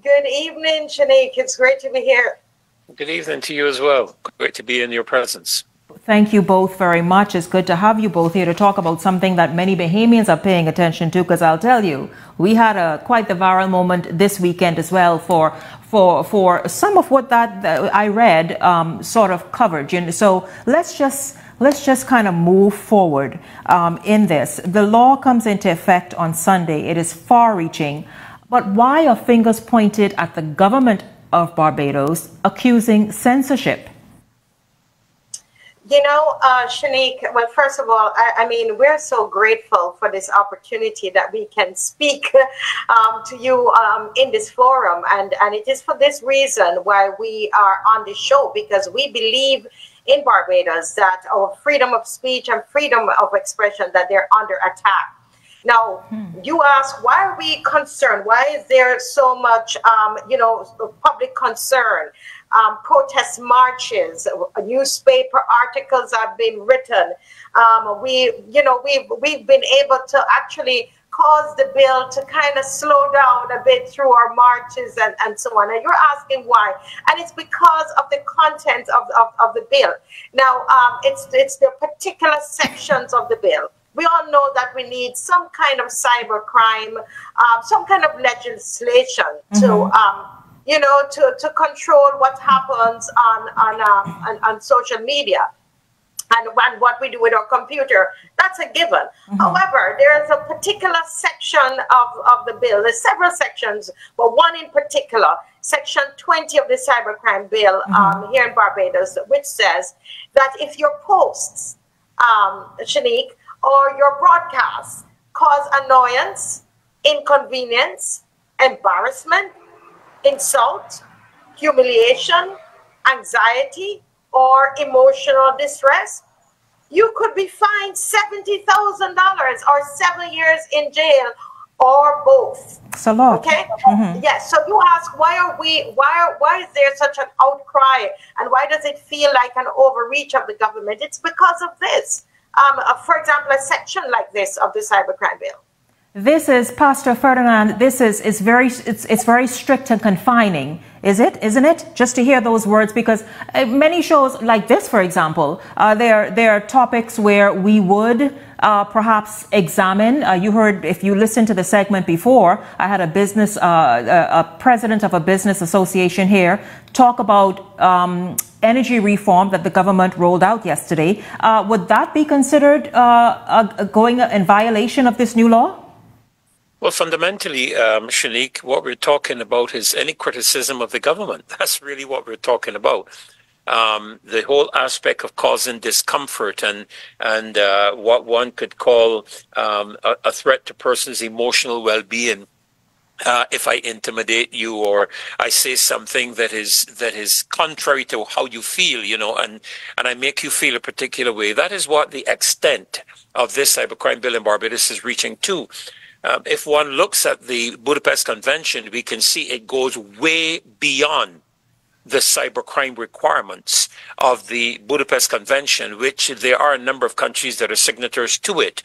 Good evening, Shanique. It's great to be here. Good evening to you as well. Great to be in your presence. Thank you both very much. It's good to have you both here to talk about something that many Bahamians are paying attention to, because I'll tell you, we had quite the viral moment this weekend as well for some of what that I read sort of covered. So let's just kind of move forward in this. The law comes into effect on Sunday. It is far-reaching. But why are fingers pointed at the government of Barbados accusing censorship? You know, Shanique, well, first of all, I mean, we're so grateful for this opportunity that we can speak to you in this forum. And it is for this reason why we are on this show, because we believe in Barbados that our freedom of speech and freedom of expression, that they're under attack. Now, you ask, why are we concerned? Why is there so much, public concern? Protest marches, newspaper articles have been written. We've been able to actually cause the bill to kind of slow down a bit through our marches and so on. And you're asking why, and it's because of the content of the bill. Now, it's the particular sections of the bill. We all know that we need some kind of cybercrime, some kind of legislation to control what happens on social media and what we do with our computer. That's a given. However, there is a particular section of the bill. There's several sections, but one in particular, Section 20 of the Cybercrime Bill here in Barbados, which says that if your posts, Shanique, or your broadcasts cause annoyance, inconvenience, embarrassment, insult, humiliation, anxiety, or emotional distress, you could be fined $70,000 or 7 years in jail, or both. It's a lot. Okay. Yes. So you ask, why is there such an outcry, and why does it feel like an overreach of the government? It's because of this. For example, a section like this of the Cybercrime Bill. This is, Pastor Ferdinand, this is very strict and confining, isn't it? Just to hear those words, because many shows like this, for example, there are topics where we would perhaps examine. You heard, if you listened to the segment before, I had a president of a business association here talk about energy reform that the government rolled out yesterday. Would that be considered going in violation of this new law? Well, fundamentally, Shanique, what we're talking about is any criticism of the government. That's really what we're talking about. The whole aspect of causing discomfort and what one could call a threat to person's emotional well-being. If I intimidate you, or I say something that is contrary to how you feel, and I make you feel a particular way, that is what the extent of this cybercrime bill in Barbados is reaching to. If one looks at the Budapest Convention, we can see it goes way beyond the cybercrime requirements of the Budapest Convention, which there are a number of countries that are signatories to it.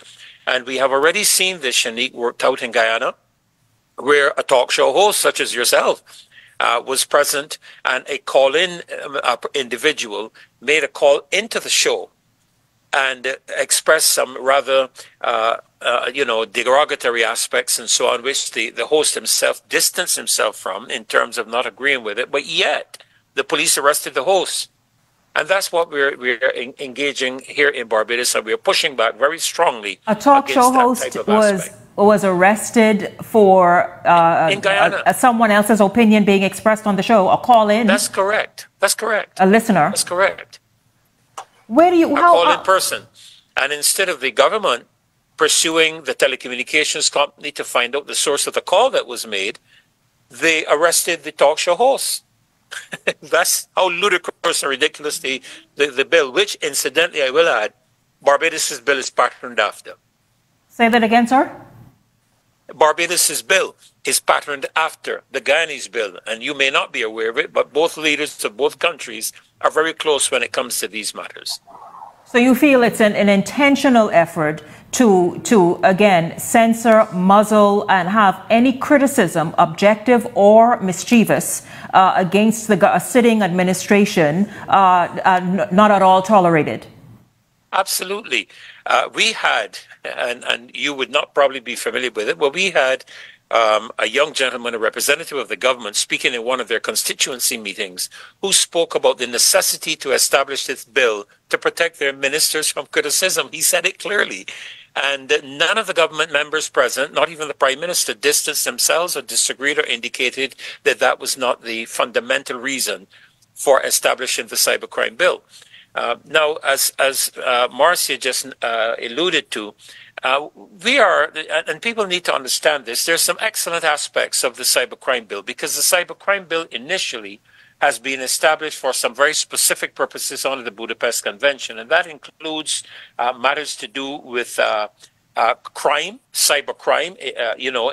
And we have already seen this, Shanique, worked out in Guyana, where a talk show host such as yourself was present, and a call-in individual made a call into the show and expressed some rather, derogatory aspects and so on, which the host himself distanced himself from in terms of not agreeing with it. But yet, the police arrested the host. And that's what we're engaging here in Barbados, and we're pushing back very strongly. A talk show host was arrested for in Guyana. Someone else's opinion being expressed on the show, a call-in. That's correct. That's correct. A listener. That's correct. Where do you... A call-in person. And instead of the government pursuing the telecommunications company to find out the source of the call that was made, they arrested the talk show host. That's how ludicrous and ridiculous the bill, which incidentally I will add, Barbados' bill is patterned after. Say that again, sir? Barbados' bill is patterned after the Guyanese bill, and you may not be aware of it, but both leaders of both countries are very close when it comes to these matters. So you feel it's an intentional effort to again censor, muzzle, and have any criticism, objective or mischievous, against the sitting administration not at all tolerated? Absolutely. We had, and you would not probably be familiar with it, but we had a young gentleman, a representative of the government, speaking in one of their constituency meetings, who spoke about the necessity to establish this bill to protect their ministers from criticism. He said it clearly. And none of the government members present, not even the Prime Minister, distanced themselves or disagreed or indicated that that was not the fundamental reason for establishing the cybercrime bill. Now, as Marcia just alluded to, we are, and people need to understand this, there's some excellent aspects of the cybercrime bill, because the cybercrime bill initially has been established for some very specific purposes under the Budapest Convention, and that includes matters to do with crime, cybercrime,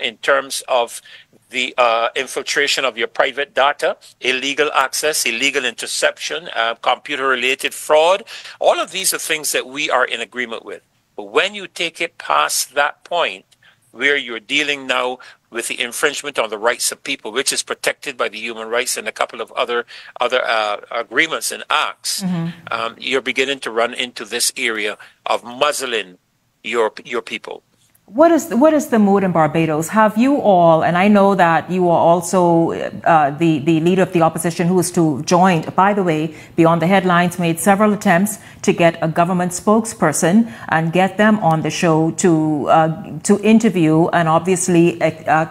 in terms of the infiltration of your private data, illegal access, illegal interception, computer-related fraud. All of these are things that we are in agreement with. But when you take it past that point, where you're dealing now with the infringement on the rights of people, which is protected by the human rights and a couple of other agreements and acts, you're beginning to run into this area of muzzling your people. What is the mood in Barbados? Have you all, and I know that you are also the leader of the opposition who is to join, by the way, Beyond the Headlines made several attempts to get a government spokesperson and get them on the show to interview and obviously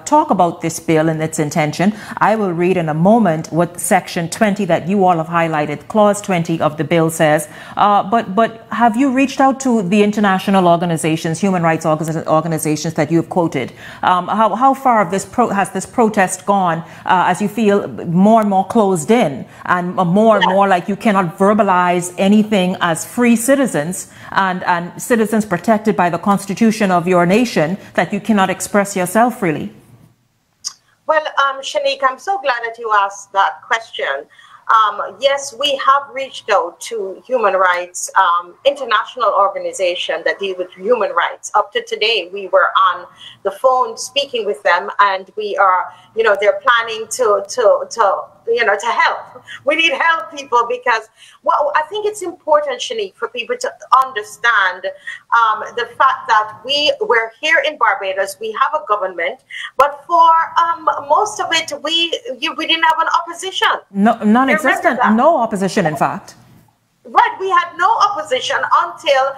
talk about this bill and its intention. I will read in a moment what Section 20 that you all have highlighted, Clause 20 of the bill says. But have you reached out to the international organizations, human rights organizations that you have quoted? How far has this protest gone as you feel more and more closed in and more and more like you cannot verbalize anything as free citizens and citizens protected by the constitution of your nation, that you cannot express yourself freely? Well, Shanique, I'm so glad that you asked that question. Yes, we have reached out to human rights, international organization that deal with human rights. Up to today, we were on the phone speaking with them, and we are, they're planning to help. We need help, people, because I think it's important, Shanique, for people to understand the fact that we're here in Barbados. We have a government, but for most of it, we didn't have an opposition. No, non-existent. No opposition, in fact. Right, we had no opposition until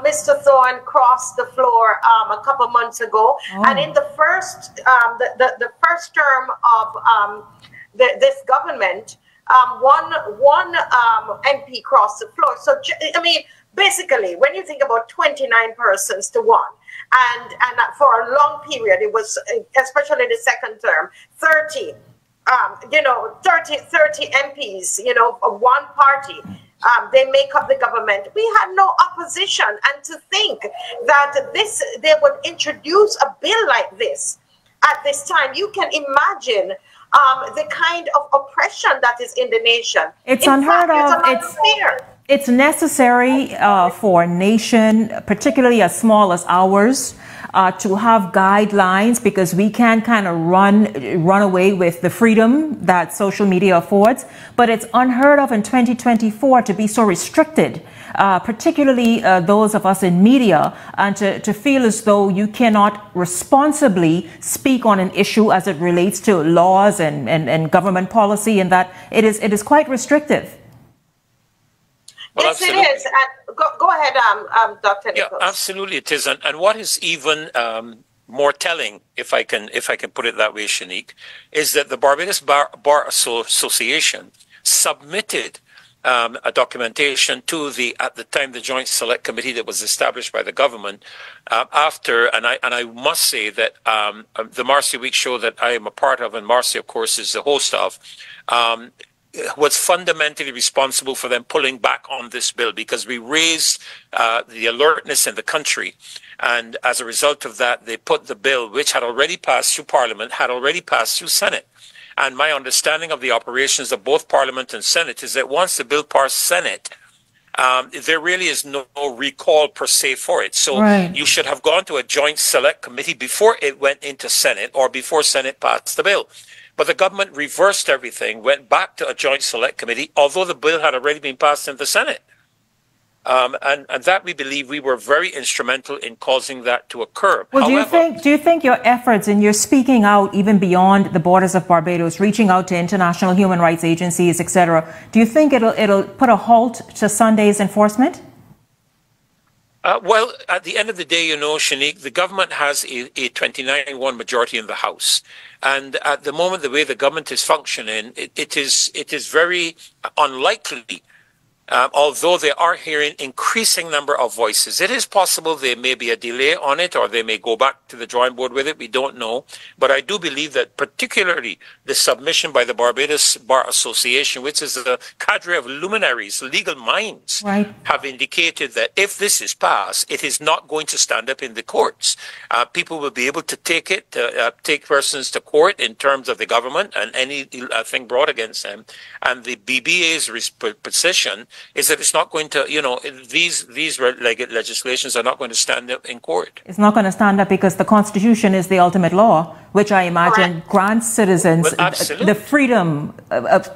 Mr. Thorne crossed the floor a couple months ago, and in the first the first term of this government, one MP crossed the floor. So I mean, basically, when you think about 29 persons to one, and for a long period, it was, especially the second term, 30 MPs, of one party. They make up the government. We had no opposition, and to think that they would introduce a bill like this at this time, you can imagine the kind of oppression that is in the nation. It's unheard of. It's necessary for a nation, particularly as small as ours, to have guidelines, because we can kind of run away with the freedom that social media affords. But it's unheard of in 2024 to be so restricted, particularly those of us in media, and to feel as though you cannot responsibly speak on an issue as it relates to laws and government policy, and that it is quite restrictive. Well, yes, absolutely. It is. Go ahead, Dr. Nichols. Yeah, absolutely, it is. And what is even more telling, if I can put it that way, Shanique, is that the Barbados Bar Association submitted a documentation to at the time, the Joint Select Committee that was established by the government after, and I must say that the Marcia Week show that I am a part of, and Marcia, of course, is the host of, was fundamentally responsible for them pulling back on this bill, because we raised the alertness in the country. And as a result of that, they put the bill, which had already passed through Parliament, had already passed through Senate. And my understanding of the operations of both Parliament and Senate is that once the bill passed Senate, there really is no recall per se for it. So you should have gone to a joint select committee before it went into Senate or before Senate passed the bill. But the government reversed everything, went back to a joint select committee, although the bill had already been passed in the Senate. And that we believe we were very instrumental in causing that to occur. Well, However, do you think your efforts and your speaking out even beyond the borders of Barbados, reaching out to international human rights agencies, etc., do you think it'll put a halt to Sunday's enforcement? Well, at the end of the day, you know, Shanique, the government has a 29-1 majority in the House. And at the moment, the way the government is functioning, it is very unlikely. Although they are hearing increasing number of voices, it is possible there may be a delay on it or they may go back to the drawing board with it. We don't know. But I do believe that particularly the submission by the Barbados Bar Association, which is a cadre of luminaries, legal minds, have indicated that if this is passed, it is not going to stand up in the courts. People will be able to take it, take persons to court in terms of the government and anything brought against them. And the BBA's position is that it's not going to, you know, these legislations are not going to stand up in court. It's not going to stand up because the Constitution is the ultimate law, which I imagine grants citizens the freedom,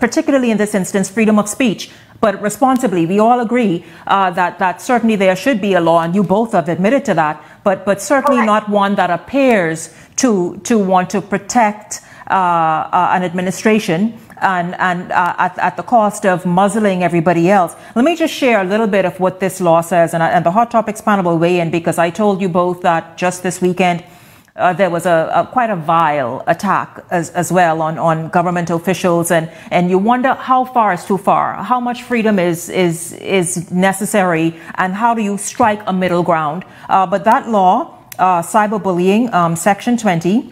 particularly in this instance, freedom of speech. But responsibly, we all agree that certainly there should be a law, and you both have admitted to that, but certainly not one that appears to want to protect an administration and at the cost of muzzling everybody else. Let me just share a little bit of what this law says, and the Hot Topics panel will weigh in, because I told you both that just this weekend there was quite a vile attack as well on government officials, and you wonder how far is too far, how much freedom is necessary, and how do you strike a middle ground. But that law, cyberbullying, Section 20,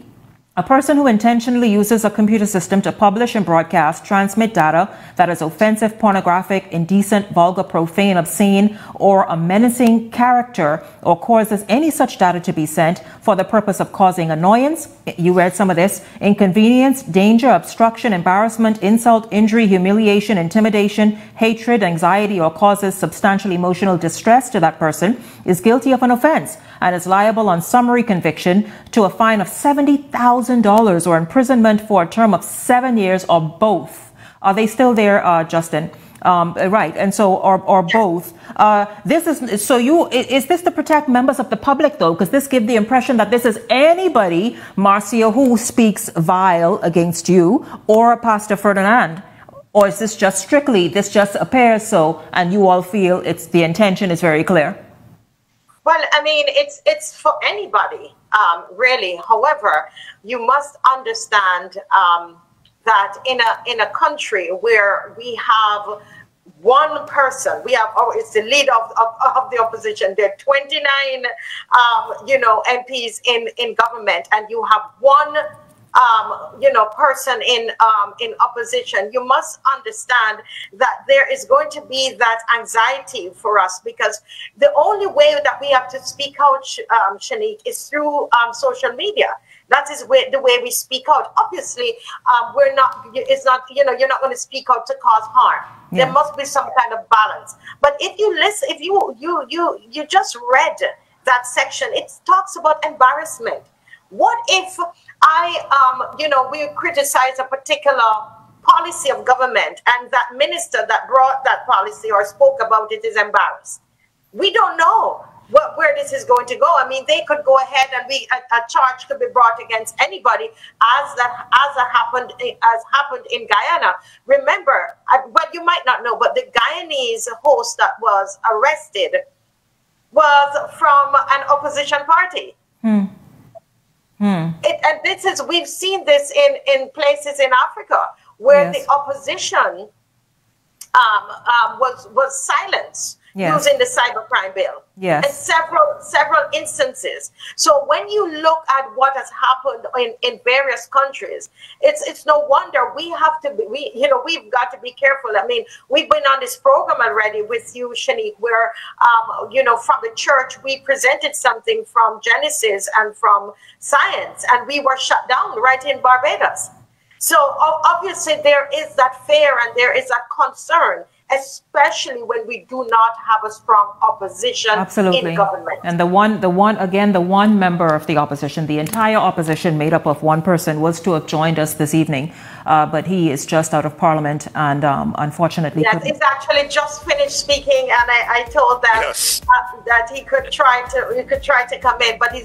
a person who intentionally uses a computer system to publish and broadcast, transmit data that is offensive, pornographic, indecent, vulgar, profane, obscene, or a menacing character, or causes any such data to be sent for the purpose of causing annoyance, you read some of this, inconvenience, danger, obstruction, embarrassment, insult, injury, humiliation, intimidation, hatred, anxiety, or causes substantial emotional distress to that person, is guilty of an offense and is liable on summary conviction to a fine of $70,000 or imprisonment for a term of 7 years, or both. Are they still there, Justin? Right, and so or both. This is so. Is this to protect members of the public though? Because this gives the impression that this is anybody, Marcia, who speaks vile against you or Pastor Ferdinand. Or is this just strictly, this just appears so, and you all feel it's the intention is very clear? Well, I mean, it's for anybody, really. However, you must understand that in a country where we have one person, it's the leader of the opposition. There are 29, MPs in government, and you have one person in opposition. You must understand that there is going to be that anxiety for us, because the only way that we have to speak out, Shanique, is through social media. That is the way we speak out. Obviously, you're not going to speak out to cause harm. Yeah. There must be some kind of balance. But if you listen, if you just read that section, it talks about embarrassment. What if we criticize a particular policy of government and that minister that brought that policy or spoke about it is embarrassed? We don't know where this is going to go. I mean, they could go ahead and a charge could be brought against anybody, as happened in Guyana. Remember, but you might not know, but the Guyanese host that was arrested was from an opposition party. And we've seen this in places in Africa where the opposition was silenced using the cybercrime bill. Yes. And several instances. So when you look at what has happened in various countries, it's no wonder we've got to be careful. I mean, we've been on this program already with you, Shanique, where from the church we presented something from Genesis and from science, and we were shut down right in Barbados. So obviously there is that fear and there is that concern, especially when we do not have a strong opposition in government. And the one member of the opposition, the entire opposition made up of one person, was to have joined us this evening, but he is just out of Parliament and unfortunately... Yes, he's actually just finished speaking, and I told them that he could try to come in, but he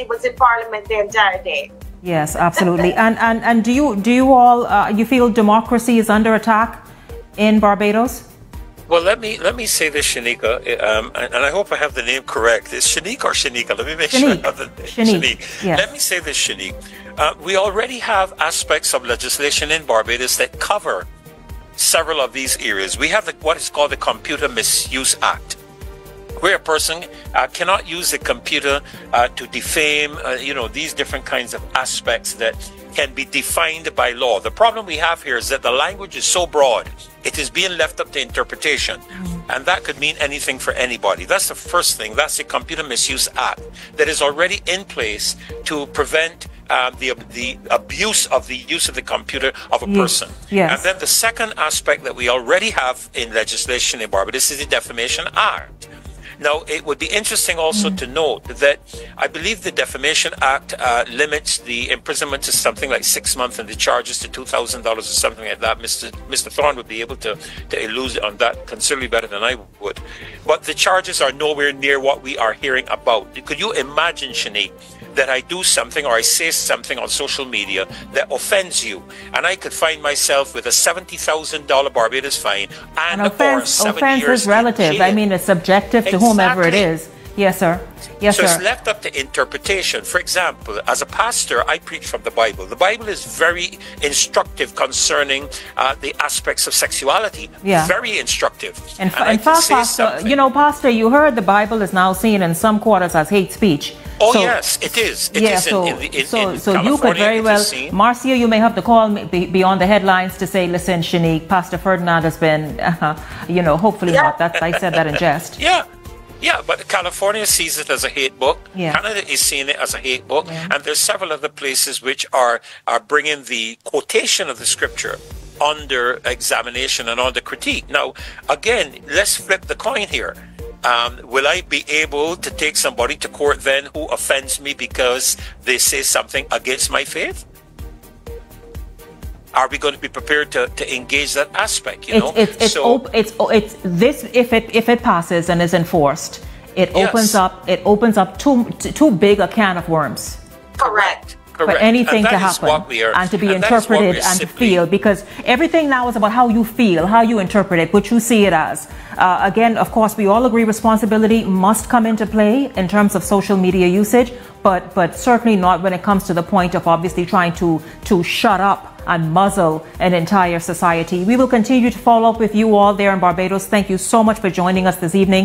was in Parliament the entire day. Yes, absolutely. and do you all you feel democracy is under attack in Barbados? Well, let me say this, Shanika, and I hope I have the name correct. Is Shanique or Shanika? Let me make sure I have the Shanique. Yes. Let me say this, Shanique. We already have aspects of legislation in Barbados that cover several of these areas. We have what is called the Computer Misuse Act, where a person cannot use the computer to defame, these different kinds of aspects that can be defined by law. The problem we have here is that the language is so broad, it is being left up to interpretation. And that could mean anything for anybody. That's the first thing. That's the Computer Misuse Act that is already in place to prevent the abuse of the use of the computer of a person. Yes. And then the second aspect that we already have in legislation in Barbados is the Defamation Act. Now, it would be interesting also to note that I believe the Defamation Act limits the imprisonment to something like 6 months and the charges to $2,000 or something like that. Mr. Thorne would be able to elude on that considerably better than I would. But the charges are nowhere near what we are hearing about. Could you imagine, Shanique, that I do something or I say something on social media that offends you, and I could find myself with a $70,000 Barbados fine and or 7 offense years is relative. in jail. I mean, it's subjective to whomever it is. Yes, sir. Yes, so sir. it's left up to interpretation. For example, as a pastor, I preach from the Bible. The Bible is very instructive concerning the aspects of sexuality. Yeah. Very instructive. In fact, Pastor, you heard the Bible is now seen in some quarters as hate speech. Oh, so, yes, it is. It is so you could very well, Marcia, you may have to call me beyond the headlines to say, listen, Shanique, Pastor Ferdinand has been, hopefully not. I said that in jest. Yeah, but California sees it as a hate book. Yeah. Canada is seeing it as a hate book. Yeah. And there's several other places which are bringing the quotation of the scripture under examination and under critique. Now, again, let's flip the coin here. Will I be able to take somebody to court then who offends me because they say something against my faith? Are we going to be prepared to engage that aspect? If it passes and is enforced, it opens up too big a can of worms. Correct. For anything to happen and to be interpreted and to feel, because everything now is about how you feel, how you interpret it, what you see it as. Again, of course, we all agree responsibility must come into play in terms of social media usage, but certainly not when it comes to the point of obviously trying to shut up and muzzle an entire society. We will continue to follow up with you all there in Barbados. Thank you so much for joining us this evening.